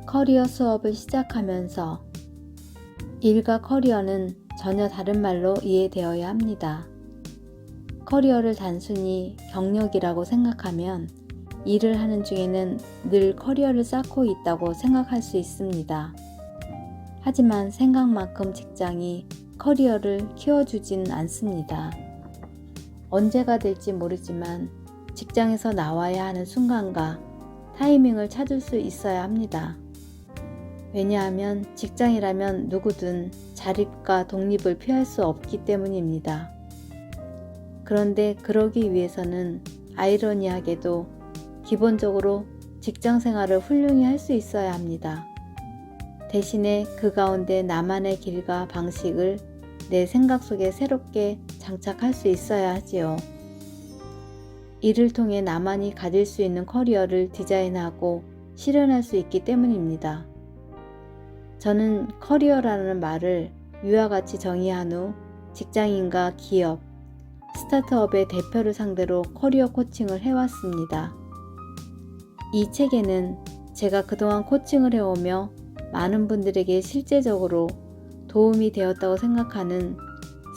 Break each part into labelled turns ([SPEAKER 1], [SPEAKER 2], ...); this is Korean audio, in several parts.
[SPEAKER 1] 커리어 수업을 시작하면서 일과 커리어는 전혀 다른 말로 이해되어야 합니다. 커리어를 단순히 경력이라고 생각하면 일을 하는 중에는 늘 커리어를 쌓고 있다고 생각할 수 있습니다. 하지만 생각만큼 직장이 커리어를 키워주진 않습니다. 언제가 될지 모르지만 직장에서 나와야 하는 순간과 타이밍을 찾을 수 있어야 합니다. 왜냐하면 직장이라면 누구든 자립과 독립을 피할 수 없기 때문입니다. 그런데 그러기 위해서는 아이러니하게도 기본적으로 직장 생활을 훌륭히 할 수 있어야 합니다. 대신에 그 가운데 나만의 길과 방식을 내 생각 속에 새롭게 장착할 수 있어야 하지요. 이를 통해 나만이 가질 수 있는 커리어를 디자인하고 실현할 수 있기 때문입니다. 저는 커리어라는 말을 위와 같이 정의한 후 직장인과 기업, 스타트업의 대표를 상대로 커리어 코칭을 해왔습니다. 이 책에는 제가 그동안 코칭을 해오며 많은 분들에게 실제적으로 도움이 되었다고 생각하는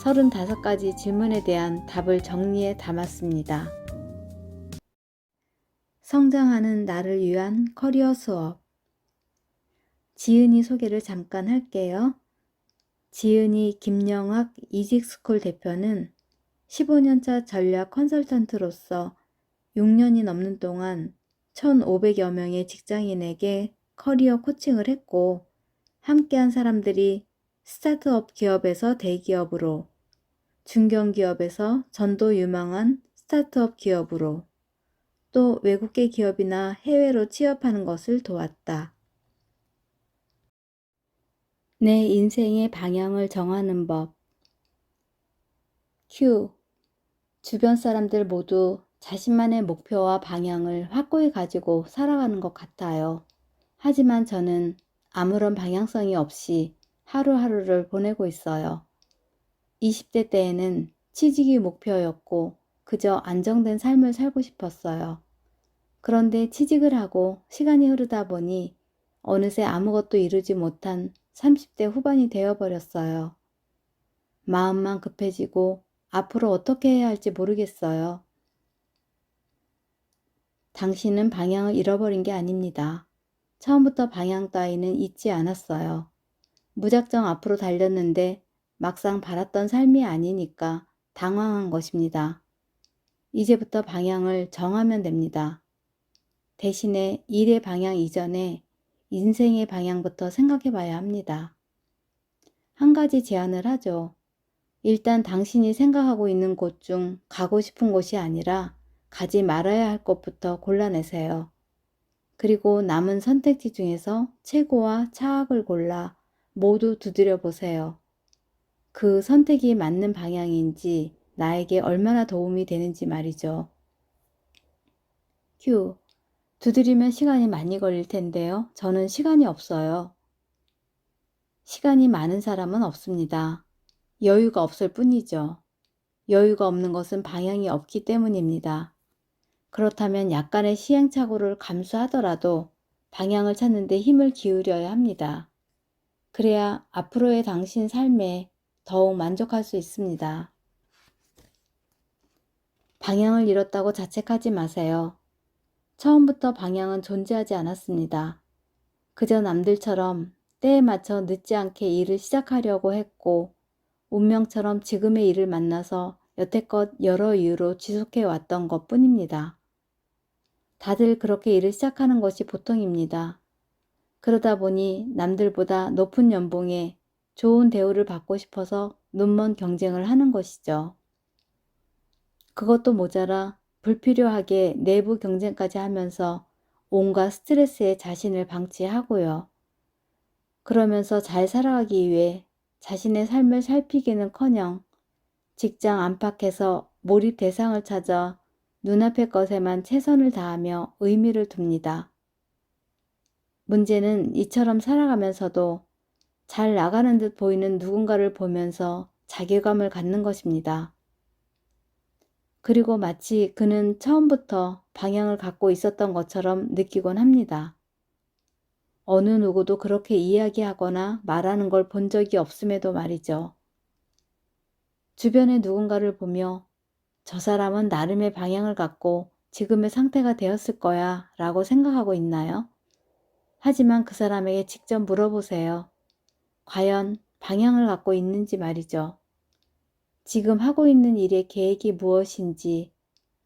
[SPEAKER 1] 35가지 질문에 대한 답을 정리해 담았습니다. 성장하는 나를 위한 커리어 수업. 지은이 소개를 잠깐 할게요. 지은이 김영학 이직스쿨 대표는 15년차 전략 컨설턴트로서 6년이 넘는 동안 1,500여 명의 직장인에게 커리어 코칭을 했고, 함께한 사람들이 스타트업 기업에서 대기업으로, 중견기업에서 전도 유망한 스타트업 기업으로, 또 외국계 기업이나 해외로 취업하는 것을 도왔다. 내 인생의 방향을 정하는 법. Q. 주변 사람들 모두 자신만의 목표와 방향을 확고히 가지고 살아가는 것 같아요. 하지만 저는 아무런 방향성이 없이 하루하루를 보내고 있어요. 20대 때에는 취직이 목표였고 그저 안정된 삶을 살고 싶었어요. 그런데 취직을 하고 시간이 흐르다 보니 어느새 아무것도 이루지 못한 30대 후반이 되어버렸어요. 마음만 급해지고 앞으로 어떻게 해야 할지 모르겠어요. 당신은 방향을 잃어버린 게 아닙니다. 처음부터 방향 따위는 잊지 않았어요. 무작정 앞으로 달렸는데 막상 바랐던 삶이 아니니까 당황한 것입니다. 이제부터 방향을 정하면 됩니다. 대신에 일의 방향 이전에 인생의 방향부터 생각해 봐야 합니다. 한 가지 제안을 하죠. 일단 당신이 생각하고 있는 곳 중 가고 싶은 곳이 아니라 가지 말아야 할 곳부터 골라내세요. 그리고 남은 선택지 중에서 최고와 차악을 골라 모두 두드려 보세요. 그 선택이 맞는 방향인지 나에게 얼마나 도움이 되는지 말이죠. Q. 두드리면 시간이 많이 걸릴 텐데요. 저는 시간이 없어요. 시간이 많은 사람은 없습니다. 여유가 없을 뿐이죠. 여유가 없는 것은 방향이 없기 때문입니다. 그렇다면 약간의 시행착오를 감수하더라도 방향을 찾는 데 힘을 기울여야 합니다. 그래야 앞으로의 당신 삶에 더욱 만족할 수 있습니다. 방향을 잃었다고 자책하지 마세요. 처음부터 방향은 존재하지 않았습니다. 그저 남들처럼 때에 맞춰 늦지 않게 일을 시작하려고 했고, 운명처럼 지금의 일을 만나서 여태껏 여러 이유로 지속해 왔던 것 뿐입니다. 다들 그렇게 일을 시작하는 것이 보통입니다. 그러다 보니 남들보다 높은 연봉에 좋은 대우를 받고 싶어서 눈먼 경쟁을 하는 것이죠. 그것도 모자라 불필요하게 내부 경쟁까지 하면서 온갖 스트레스에 자신을 방치하고요. 그러면서 잘 살아가기 위해 자신의 삶을 살피기는커녕 직장 안팎에서 몰입 대상을 찾아 눈앞의 것에만 최선을 다하며 의미를 둡니다. 문제는 이처럼 살아가면서도 잘 나가는 듯 보이는 누군가를 보면서 자괴감을 갖는 것입니다. 그리고 마치 그는 처음부터 방향을 갖고 있었던 것처럼 느끼곤 합니다. 어느 누구도 그렇게 이야기하거나 말하는 걸 본 적이 없음에도 말이죠. 주변의 누군가를 보며 저 사람은 나름의 방향을 갖고 지금의 상태가 되었을 거야 라고 생각하고 있나요? 하지만 그 사람에게 직접 물어보세요. 과연 방향을 갖고 있는지 말이죠. 지금 하고 있는 일의 계획이 무엇인지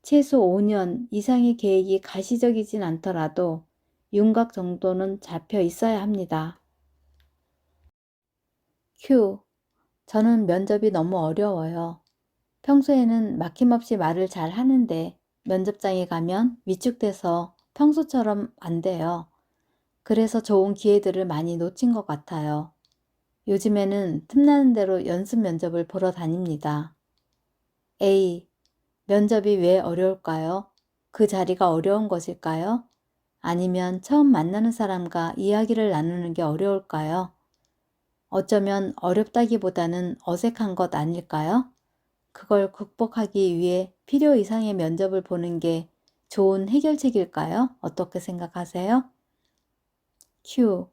[SPEAKER 1] 최소 5년 이상의 계획이 가시적이진 않더라도 윤곽 정도는 잡혀 있어야 합니다. Q. 저는 면접이 너무 어려워요. 평소에는 막힘없이 말을 잘 하는데 면접장에 가면 위축돼서 평소처럼 안 돼요. 그래서 좋은 기회들을 많이 놓친 것 같아요. 요즘에는 틈나는 대로 연습 면접을 보러 다닙니다. A. 면접이 왜 어려울까요? 그 자리가 어려운 것일까요? 아니면 처음 만나는 사람과 이야기를 나누는 게 어려울까요? 어쩌면 어렵다기보다는 어색한 것 아닐까요? 그걸 극복하기 위해 필요 이상의 면접을 보는 게 좋은 해결책일까요? 어떻게 생각하세요? Q.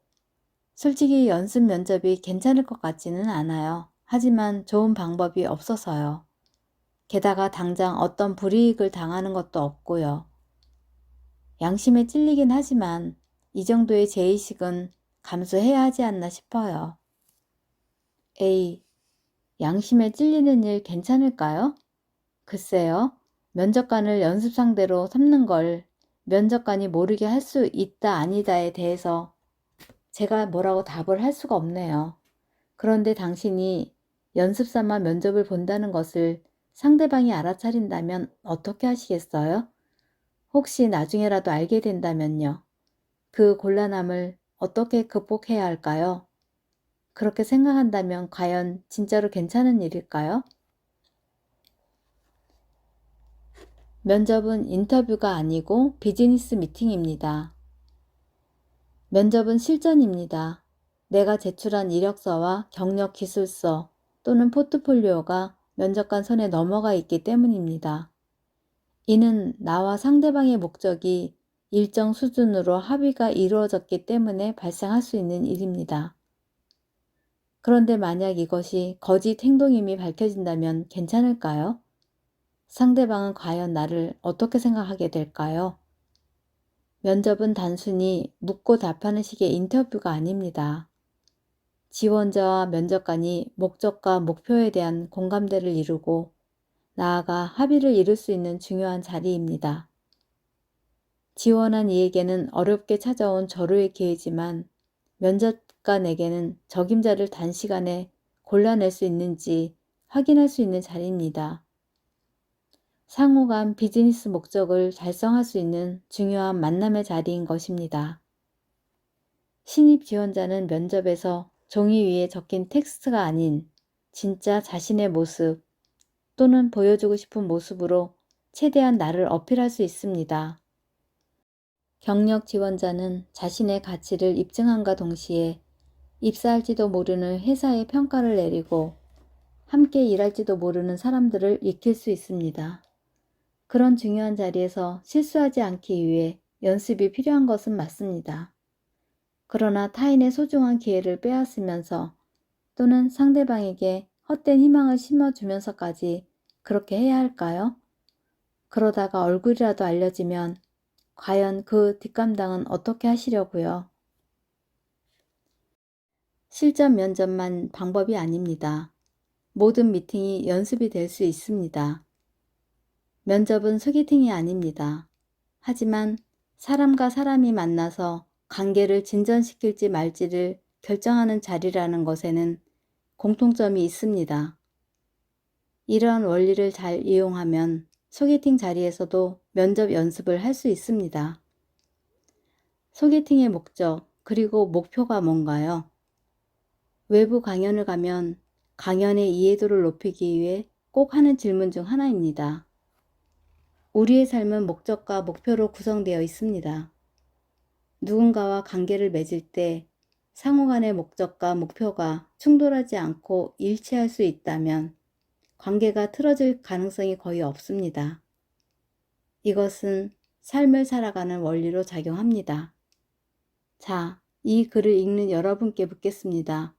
[SPEAKER 1] 솔직히 연습 면접이 괜찮을 것 같지는 않아요. 하지만 좋은 방법이 없어서요. 게다가 당장 어떤 불이익을 당하는 것도 없고요. 양심에 찔리긴 하지만 이 정도의 죄의식은 감수해야 하지 않나 싶어요. A. 양심에 찔리는 일 괜찮을까요? 글쎄요. 면접관을 연습 상대로 삼는 걸 면접관이 모르게 할 수 있다 아니다에 대해서 제가 뭐라고 답을 할 수가 없네요. 그런데 당신이 연습 삼아 면접을 본다는 것을 상대방이 알아차린다면 어떻게 하시겠어요? 혹시 나중에라도 알게 된다면요. 그 곤란함을 어떻게 극복해야 할까요? 그렇게 생각한다면 과연 진짜로 괜찮은 일일까요? 면접은 인터뷰가 아니고 비즈니스 미팅입니다. 면접은 실전입니다. 내가 제출한 이력서와 경력 기술서 또는 포트폴리오가 면접관 손에 넘어가 있기 때문입니다. 이는 나와 상대방의 목적이 일정 수준으로 합의가 이루어졌기 때문에 발생할 수 있는 일입니다. 그런데 만약 이것이 거짓 행동임이 밝혀진다면 괜찮을까요? 상대방은 과연 나를 어떻게 생각하게 될까요? 면접은 단순히 묻고 답하는 식의 인터뷰가 아닙니다. 지원자와 면접관이 목적과 목표에 대한 공감대를 이루고 나아가 합의를 이룰 수 있는 중요한 자리입니다. 지원한 이에게는 어렵게 찾아온 절호의 기회지만 면접관에게는 적임자를 단시간에 골라낼 수 있는지 확인할 수 있는 자리입니다. 상호 간 비즈니스 목적을 달성할 수 있는 중요한 만남의 자리인 것입니다. 신입 지원자는 면접에서 종이 위에 적힌 텍스트가 아닌 진짜 자신의 모습 또는 보여주고 싶은 모습으로 최대한 나를 어필할 수 있습니다. 경력 지원자는 자신의 가치를 입증함과 동시에 입사할지도 모르는 회사의 평가를 내리고 함께 일할지도 모르는 사람들을 익힐 수 있습니다. 그런 중요한 자리에서 실수하지 않기 위해 연습이 필요한 것은 맞습니다. 그러나 타인의 소중한 기회를 빼앗으면서 또는 상대방에게 헛된 희망을 심어주면서까지 그렇게 해야 할까요? 그러다가 얼굴이라도 알려지면 과연 그 뒷감당은 어떻게 하시려고요? 실전 면접만 방법이 아닙니다. 모든 미팅이 연습이 될 수 있습니다. 면접은 소개팅이 아닙니다. 하지만 사람과 사람이 만나서 관계를 진전시킬지 말지를 결정하는 자리라는 것에는 공통점이 있습니다. 이러한 원리를 잘 이용하면 소개팅 자리에서도 면접 연습을 할 수 있습니다. 소개팅의 목적 그리고 목표가 뭔가요? 외부 강연을 가면 강연의 이해도를 높이기 위해 꼭 하는 질문 중 하나입니다. 우리의 삶은 목적과 목표로 구성되어 있습니다. 누군가와 관계를 맺을 때 상호 간의 목적과 목표가 충돌하지 않고 일치할 수 있다면 관계가 틀어질 가능성이 거의 없습니다. 이것은 삶을 살아가는 원리로 작용합니다. 자, 이 글을 읽는 여러분께 묻겠습니다.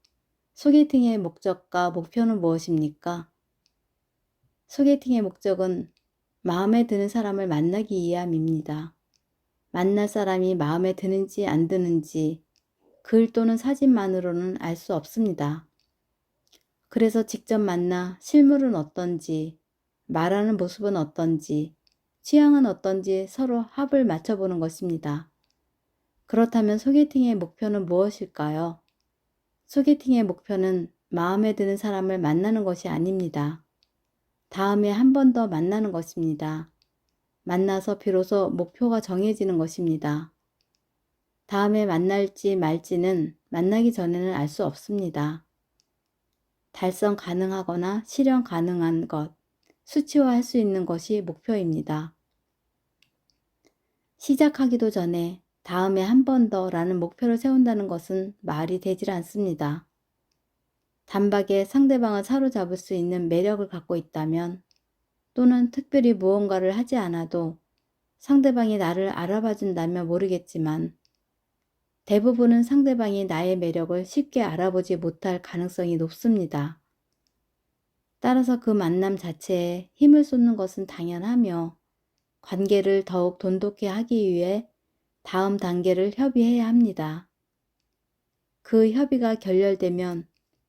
[SPEAKER 1] 소개팅의 목적과 목표는 무엇입니까? 소개팅의 목적은 마음에 드는 사람을 만나기 위함입니다. 만날 사람이 마음에 드는지 안 드는지 글 또는 사진만으로는 알 수 없습니다. 그래서 직접 만나 실물은 어떤지, 말하는 모습은 어떤지, 취향은 어떤지 서로 합을 맞춰보는 것입니다. 그렇다면 소개팅의 목표는 무엇일까요? 소개팅의 목표는 마음에 드는 사람을 만나는 것이 아닙니다. 다음에 한 번 더 만나는 것입니다. 만나서 비로소 목표가 정해지는 것입니다. 다음에 만날지 말지는 만나기 전에는 알 수 없습니다. 달성 가능하거나 실현 가능한 것, 수치화할 수 있는 것이 목표입니다. 시작하기도 전에 다음에 한 번 더 라는 목표를 세운다는 것은 말이 되질 않습니다. 단박에 상대방을 사로잡을 수 있는 매력을 갖고 있다면 또는 특별히 무언가를 하지 않아도 상대방이 나를 알아봐 준다면 모르겠지만 대부분은 상대방이 나의 매력을 쉽게 알아보지 못할 가능성이 높습니다. 따라서 그 만남 자체에 힘을 쏟는 것은 당연하며 관계를 더욱 돈독히 하기 위해 다음 단계를 협의해야 합니다. 그 협의가 결렬되면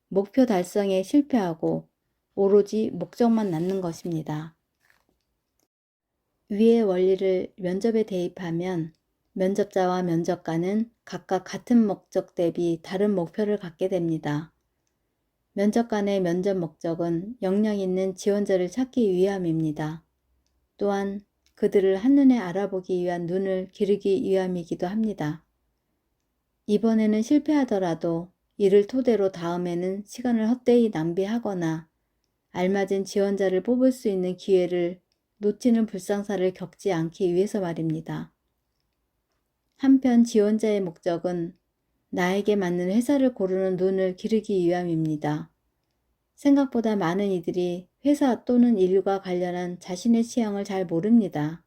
[SPEAKER 1] 목표 달성에 실패하고 오로지 목적만 남는 것입니다. 위의 원리를 면접에 대입하면 면접자와 면접관은 각각 같은 목적 대비 다른 목표를 갖게 됩니다. 면접관의 면접 목적은 역량 있는 지원자를 찾기 위함입니다. 또한 그들을 한눈에 알아보기 위한 눈을 기르기 위함이기도 합니다. 이번에는 실패하더라도 이를 토대로 다음에는 시간을 헛되이 낭비하거나 알맞은 지원자를 뽑을 수 있는 기회를 놓치는 불상사를 겪지 않기 위해서 말입니다. 한편 지원자의 목적은 나에게 맞는 회사를 고르는 눈을 기르기 위함입니다. 생각보다 많은 이들이 회사 또는 인류가 관련한 자신의 취향을 잘 모릅니다.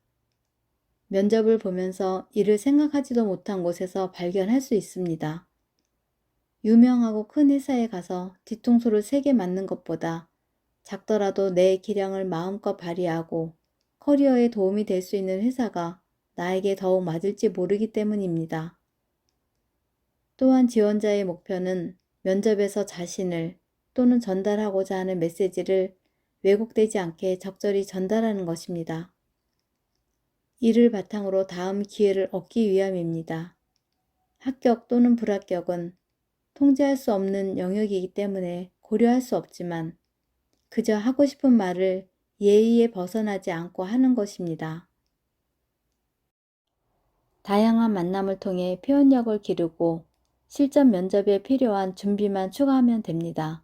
[SPEAKER 1] 면접을 보면서 이를 생각하지도 못한 곳에서 발견할 수 있습니다. 유명하고 큰 회사에 가서 뒤통수를 세게 맞는 것보다 작더라도 내 기량을 마음껏 발휘하고 커리어에 도움이 될 수 있는 회사가 나에게 더욱 맞을지 모르기 때문입니다. 또한 지원자의 목표는 면접에서 자신을 또는 전달하고자 하는 메시지를 왜곡되지 않게 적절히 전달하는 것입니다. 이를 바탕으로 다음 기회를 얻기 위함입니다. 합격 또는 불합격은 통제할 수 없는 영역이기 때문에 고려할 수 없지만 그저 하고 싶은 말을 예의에 벗어나지 않고 하는 것입니다. 다양한 만남을 통해 표현력을 기르고 실전 면접에 필요한 준비만 추가하면 됩니다.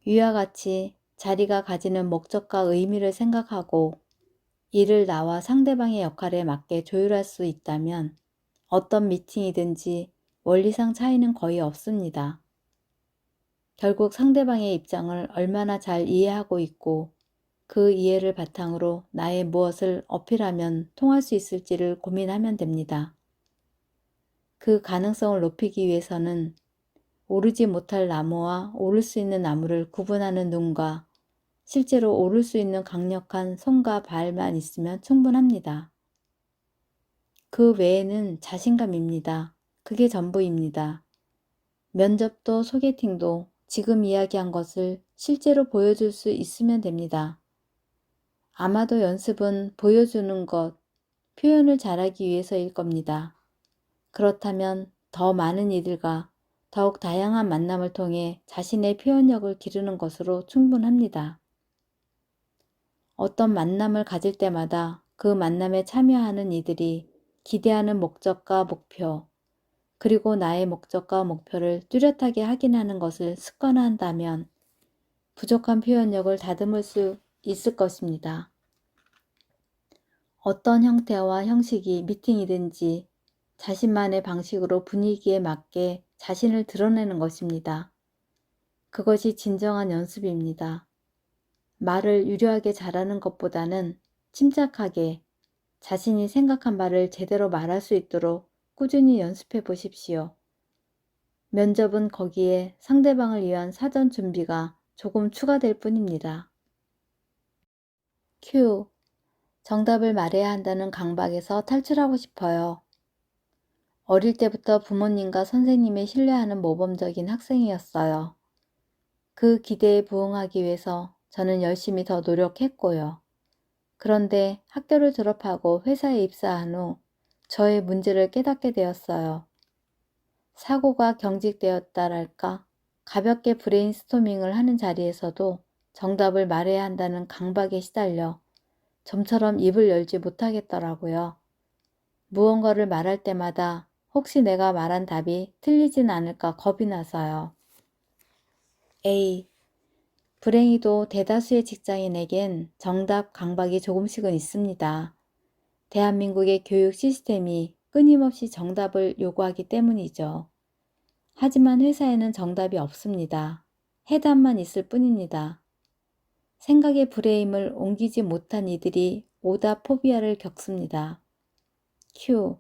[SPEAKER 1] 위와 같이 자리가 가지는 목적과 의미를 생각하고 이를 나와 상대방의 역할에 맞게 조율할 수 있다면 어떤 미팅이든지 원리상 차이는 거의 없습니다. 결국 상대방의 입장을 얼마나 잘 이해하고 있고 그 이해를 바탕으로 나의 무엇을 어필하면 통할 수 있을지를 고민하면 됩니다. 그 가능성을 높이기 위해서는 오르지 못할 나무와 오를 수 있는 나무를 구분하는 눈과 실제로 오를 수 있는 강력한 손과 발만 있으면 충분합니다. 그 외에는 자신감입니다. 그게 전부입니다. 면접도 소개팅도 지금 이야기한 것을 실제로 보여줄 수 있으면 됩니다. 아마도 연습은 보여주는 것, 표현을 잘하기 위해서일 겁니다. 그렇다면 더 많은 이들과 더욱 다양한 만남을 통해 자신의 표현력을 기르는 것으로 충분합니다. 어떤 만남을 가질 때마다 그 만남에 참여하는 이들이 기대하는 목적과 목표, 그리고 나의 목적과 목표를 뚜렷하게 확인하는 것을 습관화한다면 부족한 표현력을 다듬을 수 있을 것입니다. 어떤 형태와 형식이 미팅이든지 자신만의 방식으로 분위기에 맞게 자신을 드러내는 것입니다. 그것이 진정한 연습입니다. 말을 유려하게 잘하는 것보다는 침착하게 자신이 생각한 말을 제대로 말할 수 있도록 꾸준히 연습해 보십시오. 면접은 거기에 상대방을 위한 사전 준비가 조금 추가될 뿐입니다. Q. 정답을 말해야 한다는 강박에서 탈출하고 싶어요. 어릴 때부터 부모님과 선생님이 신뢰하는 모범적인 학생이었어요. 그 기대에 부응하기 위해서 저는 열심히 더 노력했고요. 그런데 학교를 졸업하고 회사에 입사한 후 저의 문제를 깨닫게 되었어요. 사고가 경직되었다랄까? 가볍게 브레인스토밍을 하는 자리에서도 정답을 말해야 한다는 강박에 시달려 좀처럼 입을 열지 못하겠더라고요. 무언가를 말할 때마다 혹시 내가 말한 답이 틀리진 않을까 겁이 나서요. A. 불행히도 대다수의 직장인에겐 정답 강박이 조금씩은 있습니다. 대한민국의 교육 시스템이 끊임없이 정답을 요구하기 때문이죠. 하지만 회사에는 정답이 없습니다. 해답만 있을 뿐입니다. 생각의 프레임을 옮기지 못한 이들이 오답 포비아를 겪습니다. Q.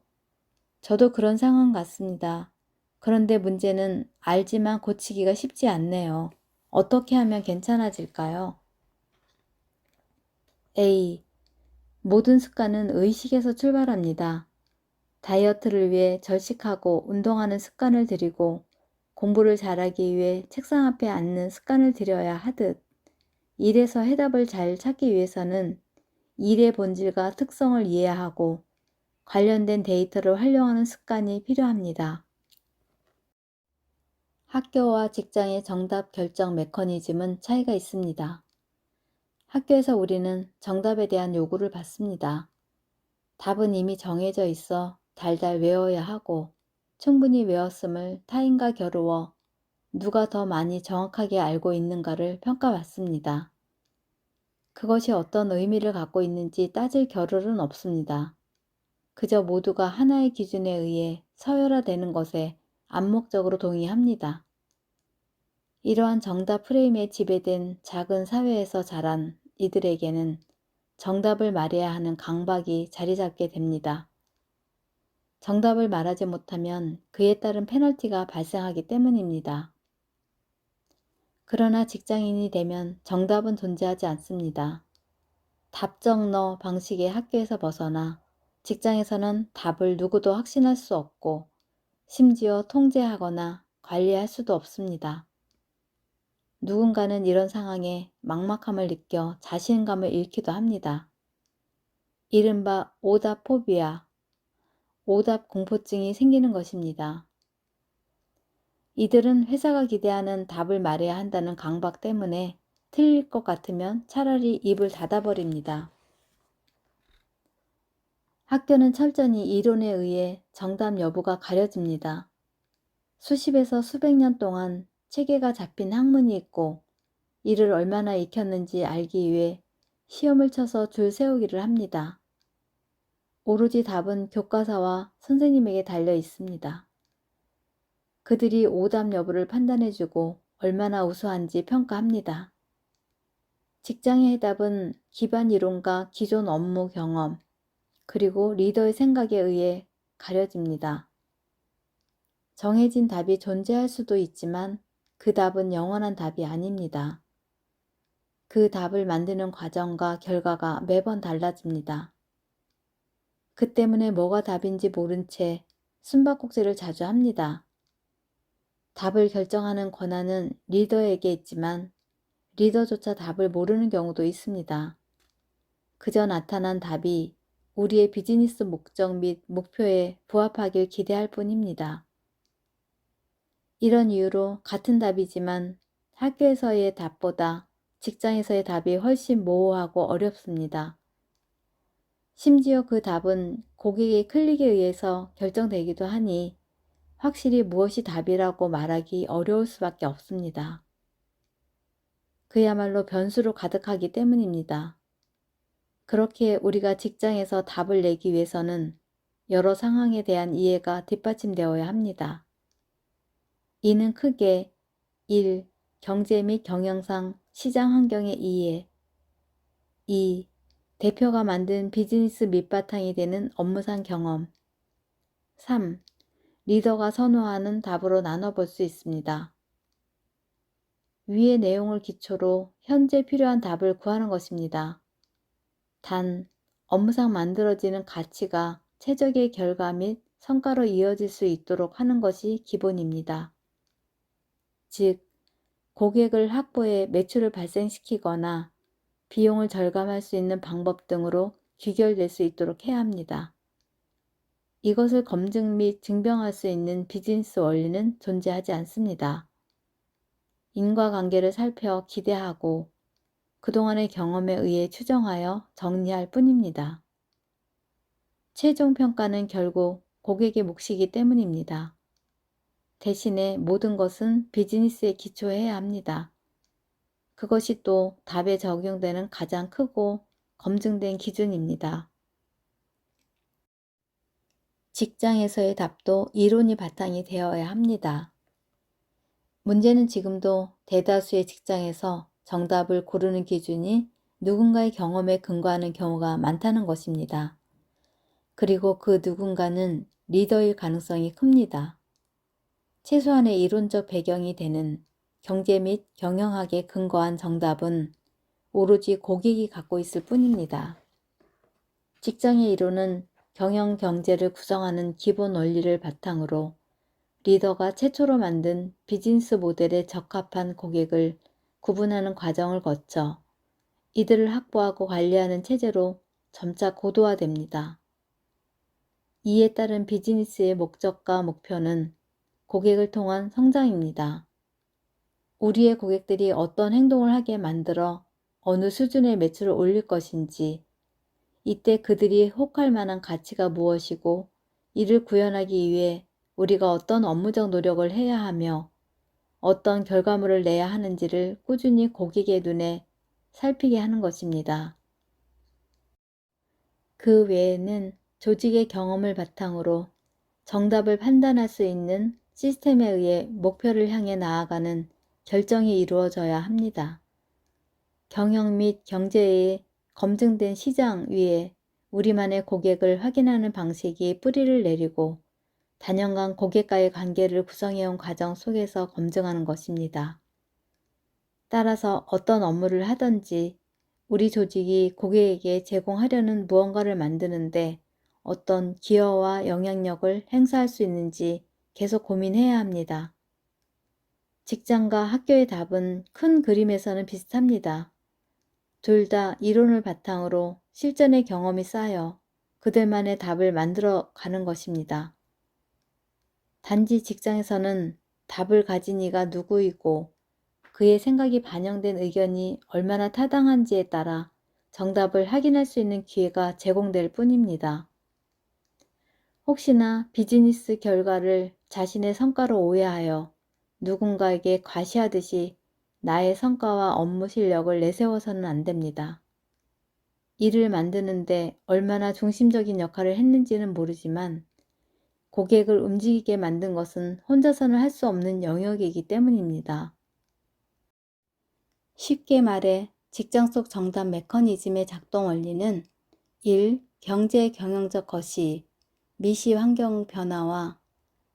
[SPEAKER 1] 저도 그런 상황 같습니다. 그런데 문제는 알지만 고치기가 쉽지 않네요. 어떻게 하면 괜찮아질까요? A. 모든 습관은 의식에서 출발합니다. 다이어트를 위해 절식하고 운동하는 습관을 들이고 공부를 잘하기 위해 책상 앞에 앉는 습관을 들여야 하듯 일에서 해답을 잘 찾기 위해서는 일의 본질과 특성을 이해하고 관련된 데이터를 활용하는 습관이 필요합니다. 학교와 직장의 정답 결정 메커니즘은 차이가 있습니다. 학교에서 우리는 정답에 대한 요구를 받습니다. 답은 이미 정해져 있어 달달 외워야 하고 충분히 외웠음을 타인과 겨루어 누가 더 많이 정확하게 알고 있는가를 평가받습니다. 그것이 어떤 의미를 갖고 있는지 따질 겨를은 없습니다. 그저 모두가 하나의 기준에 의해 서열화되는 것에 암묵적으로 동의합니다. 이러한 정답 프레임에 지배된 작은 사회에서 자란 이들에게는 정답을 말해야 하는 강박이 자리 잡게 됩니다. 정답을 말하지 못하면 그에 따른 페널티가 발생하기 때문입니다. 그러나 직장인이 되면 정답은 존재하지 않습니다. 답정너 방식의 학교에서 벗어나 직장에서는 답을 누구도 확신할 수 없고 심지어 통제하거나 관리할 수도 없습니다. 누군가는 이런 상황에 막막함을 느껴 자신감을 잃기도 합니다. 이른바 오답 포비아, 오답 공포증이 생기는 것입니다. 이들은 회사가 기대하는 답을 말해야 한다는 강박 때문에 틀릴 것 같으면 차라리 입을 닫아버립니다. 학교는 철저히 이론에 의해 정답 여부가 가려집니다. 수십에서 수백 년 동안 체계가 잡힌 학문이 있고 이를 얼마나 익혔는지 알기 위해 시험을 쳐서 줄 세우기를 합니다. 오로지 답은 교과서와 선생님에게 달려 있습니다. 그들이 오답 여부를 판단해주고 얼마나 우수한지 평가합니다. 직장의 해답은 기반 이론과 기존 업무 경험, 그리고 리더의 생각에 의해 가려집니다. 정해진 답이 존재할 수도 있지만 그 답은 영원한 답이 아닙니다. 그 답을 만드는 과정과 결과가 매번 달라집니다. 그 때문에 뭐가 답인지 모른 채 숨바꼭질을 자주 합니다. 답을 결정하는 권한은 리더에게 있지만 리더조차 답을 모르는 경우도 있습니다. 그저 나타난 답이 우리의 비즈니스 목적 및 목표에 부합하길 기대할 뿐입니다. 이런 이유로 같은 답이지만 학교에서의 답보다 직장에서의 답이 훨씬 모호하고 어렵습니다. 심지어 그 답은 고객의 클릭에 의해서 결정되기도 하니 확실히 무엇이 답이라고 말하기 어려울 수밖에 없습니다. 그야말로 변수로 가득하기 때문입니다. 그렇게 우리가 직장에서 답을 내기 위해서는 여러 상황에 대한 이해가 뒷받침되어야 합니다. 이는 크게 1. 경제 및 경영상 시장 환경의 이해 2. 대표가 만든 비즈니스 밑바탕이 되는 업무상 경험 3. 리더가 선호하는 답으로 나눠볼 수 있습니다. 위의 내용을 기초로 현재 필요한 답을 구하는 것입니다. 단, 업무상 만들어지는 가치가 최적의 결과 및 성과로 이어질 수 있도록 하는 것이 기본입니다. 즉, 고객을 확보해 매출을 발생시키거나 비용을 절감할 수 있는 방법 등으로 귀결될 수 있도록 해야 합니다. 이것을 검증 및 증명할 수 있는 비즈니스 원리는 존재하지 않습니다. 인과관계를 살펴 기대하고 그동안의 경험에 의해 추정하여 정리할 뿐입니다. 최종 평가는 결국 고객의 몫이기 때문입니다. 대신에 모든 것은 비즈니스에 기초해야 합니다. 그것이 또 답에 적용되는 가장 크고 검증된 기준입니다. 직장에서의 답도 이론이 바탕이 되어야 합니다. 문제는 지금도 대다수의 직장에서 정답을 고르는 기준이 누군가의 경험에 근거하는 경우가 많다는 것입니다. 그리고 그 누군가는 리더일 가능성이 큽니다. 최소한의 이론적 배경이 되는 경제 및 경영학에 근거한 정답은 오로지 고객이 갖고 있을 뿐입니다. 직장의 이론은 경영 경제를 구성하는 기본 원리를 바탕으로 리더가 최초로 만든 비즈니스 모델에 적합한 고객을 구분하는 과정을 거쳐 이들을 확보하고 관리하는 체제로 점차 고도화됩니다. 이에 따른 비즈니스의 목적과 목표는 고객을 통한 성장입니다. 우리의 고객들이 어떤 행동을 하게 만들어 어느 수준의 매출을 올릴 것인지, 이때 그들이 혹할 만한 가치가 무엇이고 이를 구현하기 위해 우리가 어떤 업무적 노력을 해야 하며 어떤 결과물을 내야 하는지를 꾸준히 고객의 눈에 살피게 하는 것입니다. 그 외에는 조직의 경험을 바탕으로 정답을 판단할 수 있는 시스템에 의해 목표를 향해 나아가는 결정이 이루어져야 합니다. 경영 및 경제에 검증된 시장 위에 우리만의 고객을 확인하는 방식이 뿌리를 내리고 단연간 고객과의 관계를 구성해온 과정 속에서 검증하는 것입니다. 따라서 어떤 업무를 하든지 우리 조직이 고객에게 제공하려는 무언가를 만드는데 어떤 기여와 영향력을 행사할 수 있는지 계속 고민해야 합니다. 직장과 학교의 답은 큰 그림에서는 비슷합니다. 둘 다 이론을 바탕으로 실전의 경험이 쌓여 그들만의 답을 만들어 가는 것입니다. 단지 직장에서는 답을 가진 이가 누구이고 그의 생각이 반영된 의견이 얼마나 타당한지에 따라 정답을 확인할 수 있는 기회가 제공될 뿐입니다. 혹시나 비즈니스 결과를 자신의 성과로 오해하여 누군가에게 과시하듯이 나의 성과와 업무 실력을 내세워서는 안 됩니다. 일을 만드는데 얼마나 중심적인 역할을 했는지는 모르지만 고객을 움직이게 만든 것은 혼자서는 할 수 없는 영역이기 때문입니다. 쉽게 말해 직장 속 정답 메커니즘의 작동 원리는 1. 경제 경영적 거시, 미시 환경 변화와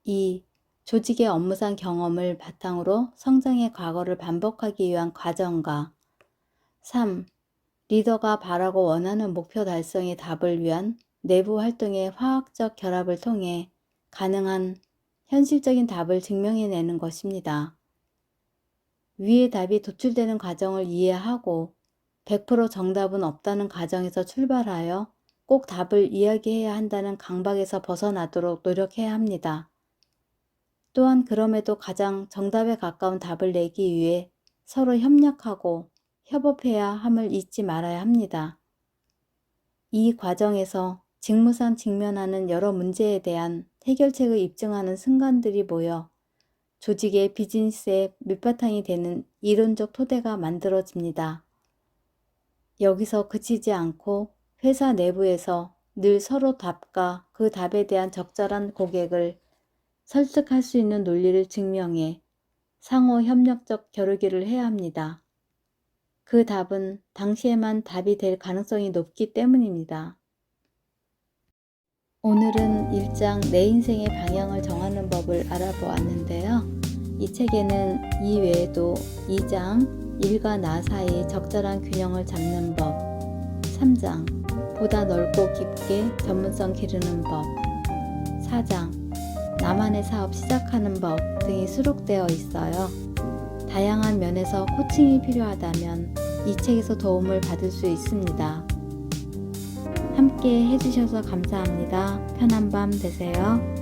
[SPEAKER 1] 2. 조직의 업무상 경험을 바탕으로 성장의 과거를 반복하기 위한 과정과 3. 리더가 바라고 원하는 목표 달성의 답을 위한 내부 활동의 화학적 결합을 통해 가능한 현실적인 답을 증명해내는 것입니다. 위의 답이 도출되는 과정을 이해하고 100% 정답은 없다는 가정에서 출발하여 꼭 답을 이야기해야 한다는 강박에서 벗어나도록 노력해야 합니다. 또한 그럼에도 가장 정답에 가까운 답을 내기 위해 서로 협력하고 협업해야 함을 잊지 말아야 합니다. 이 과정에서 직무상 직면하는 여러 문제에 대한 해결책을 입증하는 순간들이 모여 조직의 비즈니스의 밑바탕이 되는 이론적 토대가 만들어집니다. 여기서 그치지 않고 회사 내부에서 늘 서로 답과 그 답에 대한 적절한 고객을 설득할 수 있는 논리를 증명해 상호 협력적 겨루기를 해야 합니다. 그 답은 당시에만 답이 될 가능성이 높기 때문입니다. 오늘은 1장 내 인생의 방향을 정하는 법을 알아보았는데요. 이 책에는 이 외에도 2장 일과 나 사이 적절한 균형을 잡는 법, 3장 보다 넓고 깊게 전문성 기르는 법, 4장 나만의 사업 시작하는 법 등이 수록되어 있어요. 다양한 면에서 코칭이 필요하다면 이 책에서 도움을 받을 수 있습니다. 함께 해주셔서 감사합니다. 편한 밤 되세요.